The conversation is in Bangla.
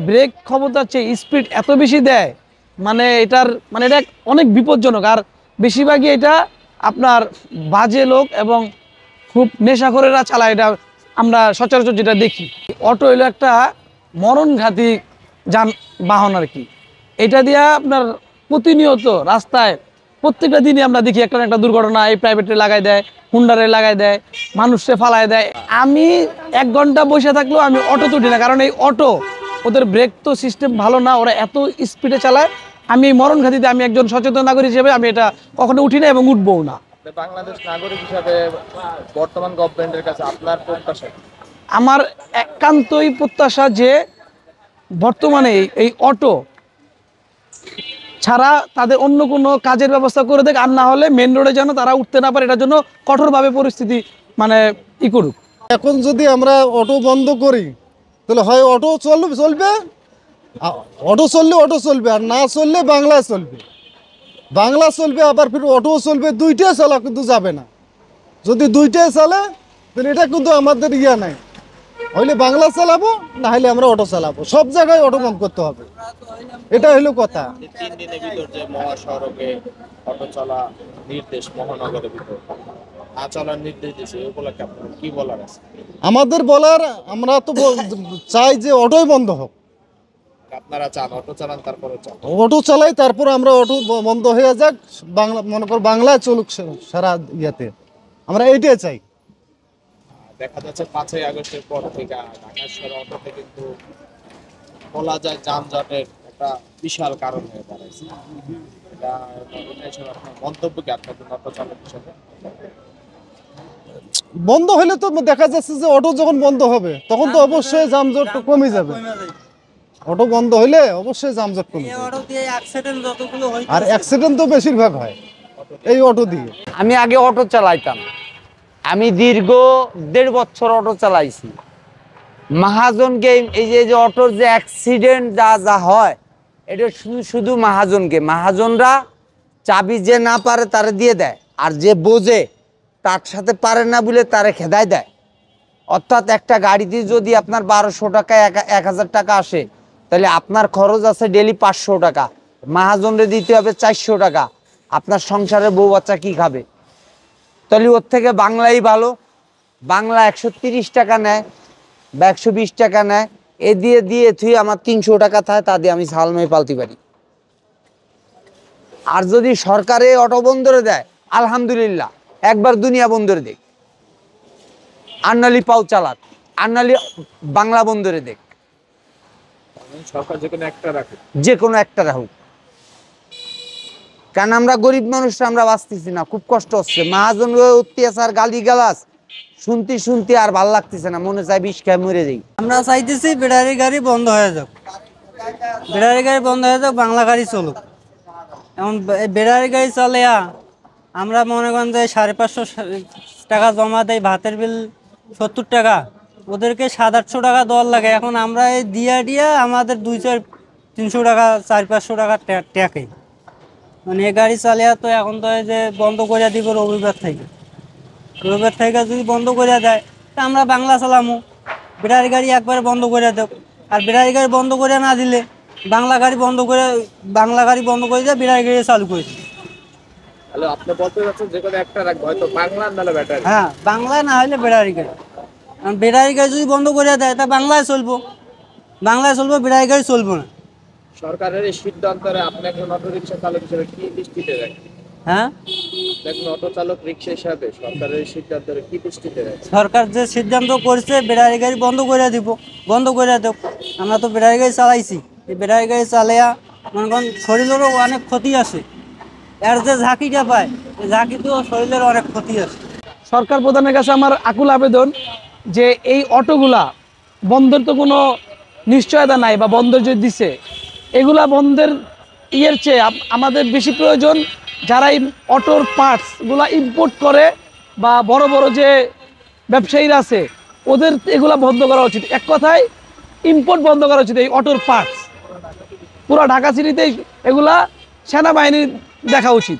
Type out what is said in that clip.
ব্রেক ক্ষমতার চেয়ে স্পিড এত বেশি দেয়, মানে এটা অনেক বিপজ্জনক। আর বেশিরভাগই এটা আপনার বাজে লোক এবং খুব নেশাখোরেরা চালায়, এটা আমরা সচরাচর যেটা দেখি। অটো হলো একটা মরণঘাতী যানবাহন আর কি। এটা দিয়ে আপনার প্রতিনিয়ত রাস্তায় প্রত্যেকটা দিনই আমরা দেখি একটা না একটা দুর্ঘটনা। এই প্রাইভেটে লাগাই দেয়, হুন্ডারে লাগাই দেয়, মানুষকে ফালায় দেয়। আমি 1 ঘন্টা বসে থাকলেও আমি অটো তুটি না, কারণ এই অটো ওদের ব্রেক তো সিস্টেম ভালো না, ওরা এত স্পিডে চালায়। আমি এই মরণঘাতীতে, আমি একজন সচেতন নাগরিক হিসেবে আমি এটা কখনো উঠি না এবং উঠবও না। বাংলাদেশ নাগরিক হিসাবে বর্তমান গভর্নমেন্টের কাছে আপনার প্রত্যাশা? আমার একান্তই প্রত্যাশা যে বর্তমানে এই অটো ছাড়া তাদের অন্য কোনো কাজের ব্যবস্থা করে দেখ, আর না হলে মেন রোডে যেন তারা উঠতে না পারে, এটার জন্য কঠোরভাবে পরিস্থিতি করুক। এখন যদি আমরা অটো বন্ধ করি তাহলে হয় অটো চলবে, অটো চলবে, আর না চললে বাংলা চলবে, আবার ফির অটোও চলবে। দুইটাই চলা কিন্তু যাবে না। যদি দুইটাই চলে তাহলে এটা কিন্তু আমাদের নাই, হইলে বাংলা চালাবো, না হলে আমরা অটো চালাবো। সব জায়গায় অটো বন্ধ করতে হবে, এটা হলো কথা। 3 দিনের ভিতর যে মহাসড়কে অটো চলা নির্দেশ, মহানগরের ভিতর চলার নির্দেশ দিয়েছে, উপলক্ষে আপনার কি বলার আছে? আমাদের বলার, আমরা তো চাই যে অটোই বন্ধ হোক। আপনারা চান অটো চালান, তারপরে চান অটো চালাই, তারপর আমরা অটো বন্ধ হয়ে যাক, বাংলা মনে কর বাংলায় চলুক সারা ইয়াতে, আমরা এইটাই চাই। দেখা যাচ্ছে 5ই আগস্টের পর থেকে ঢাকা শহরে অটোতে কিন্তু বলা যায় যানজটের একটা বিশাল কারণ হয়ে দাঁড়াইছে। এটা হিসেবে আপনার মন্তব্য কি, আপনাদের অটো চালক হিসেবে? বন্ধ হলে তো দেখা যাচ্ছে যে অটো যখন বন্ধ হবে তখন তো অবশ্যই যানজট কমে যাবে। অটো বন্ধ হলে অবশ্যই যানজট কমে যাবে, আর অ্যাক্সিডেন্ট তো বেশিরভাগ হয় এই অটো দিয়ে। আমি আগে অটো চালাইতাম, আমি দীর্ঘ 1.5 বছর অটো চালাইছি। মহাজনকে এই যে অটোর যে অ্যাক্সিডেন্ট যা হয়, এটা শুধু মহাজনরা চাবি যে না পারে তারে দিয়ে দেয়, আর যে বোঝে তার সাথে পারে না বলে তারে খেদায় দেয়। অর্থাৎ একটা গাড়িতে যদি আপনার 1200 টাকা 1000 টাকা আসে, তাহলে আপনার খরচ আছে ডেলি 500 টাকা, মহাজনরে দিতে হবে 400 টাকা। আপনার সংসারে বউ বাচ্চা কি খাবে? তাহলে ওর থেকে বাংলাই ভালো। বাংলা 130 টাকা নেয় বা 120 টাকা নেয়, এ দিয়ে তুই আমার 300 টাকা থাকে, তা দিয়ে আমি সালমাই পালতে পারি। আর যদি সরকারে অটো বন্দরে দেয়, আলহামদুলিল্লাহ, একবার দুনিয়া বন্দরে দেখ, আন্নালি পাও চালাক, আন্নালি বাংলা বন্দরে দেখ, সরকার যে কোনো একটা রাখুক। কারণ আমরা গরিব মানুষরা আমরা বাঁচতেছি না, খুব কষ্ট হচ্ছে। মহাজন অত্যাচার গালিগালাজ শুনতে আর ভাল লাগতেছে না, মনে চাই বিষ খেয়ে মরে যাই। আমরা চাইতেছি ব্যাটারি গাড়ি বন্ধ হয়ে যাক, বাংলা গাড়ি চলুক। এখন ব্যাটারি গাড়ি চলে, আমরা মনে করেন যে 550 টাকা জমা দেয়, ভাতের বিল 70 টাকা, ওদেরকে 700-800 টাকা দেওয়ার লাগে। এখন আমরা এই দিয়া আমাদের 200-300 টাকা 400-500 টাকা ট্যাকে, মানে এ গাড়ি চালিয়া তো এখন তো যে বন্ধ করে দিব রবিবার থেকে যদি বন্ধ করে দেয়, তা আমরা বাংলা চালামু। ব্যাটারি গাড়ি একবারে বন্ধ করে দেব, আর ব্যাটারি গাড়ি বন্ধ করে না দিলে বাংলা গাড়ি বন্ধ করে দিয়ে ব্যাটারি গাড়ি চালু করে দিই। তাহলে আপনি বলতে যাচ্ছেন যে কোনো একটা রাখবো, হয়তো বাংলা না হলে ব্যাটারি। হ্যাঁ, বাংলা না হলে ব্যাটারি গাড়ি। কারণ ব্যাটারি গাড়ি যদি বন্ধ করে দেয় তা বাংলায় চলবো, ব্যাটারি গাড়ি চলবো না। সরকারের এই সিদ্ধান্তে আপনি একজন অটো রিক্সা চালক হিসেবে কি দৃষ্টিতে রাখেন? হ্যাঁ, একজন অটো চালক রিক্সা হিসাবে সরকারের এই সিদ্ধান্তে কি দৃষ্টিতে রাখেন? সরকার যে সিদ্ধান্ত করছে ব্যাটারি গাড়ি বন্ধ করে দেব, আমরা তো ব্যাটারি গাড়ি চালাইছি। এই ব্যাটারি গাড়ি চালাইয়া মনে করেন শরীরেরও অনেক ক্ষতি আছে, এর যে ঝাঁকিটা পায়, এই ঝাঁকিতেও শরীরের অনেক ক্ষতি আছে। সরকার প্রধানের কাছে আমার আকুল আবেদন যে এই অটোগুলা বন্ধের তো কোনো নিশ্চয়তা নাই, বা বন্ধ যদি দিছে, এগুলা বন্ধের চেয়ে আমাদের বেশি প্রয়োজন যারা এই অটোর পার্টসগুলা ইম্পোর্ট করে, বা বড় বড় যে ব্যবসায়ীরা আছে ওদের এগুলা বন্ধ করা উচিত। এক কথায় ইম্পোর্ট বন্ধ করা উচিত এই অটোর পার্টস। পুরো ঢাকা সিটিতে এগুলা সেনাবাহিনীর দেখা উচিত।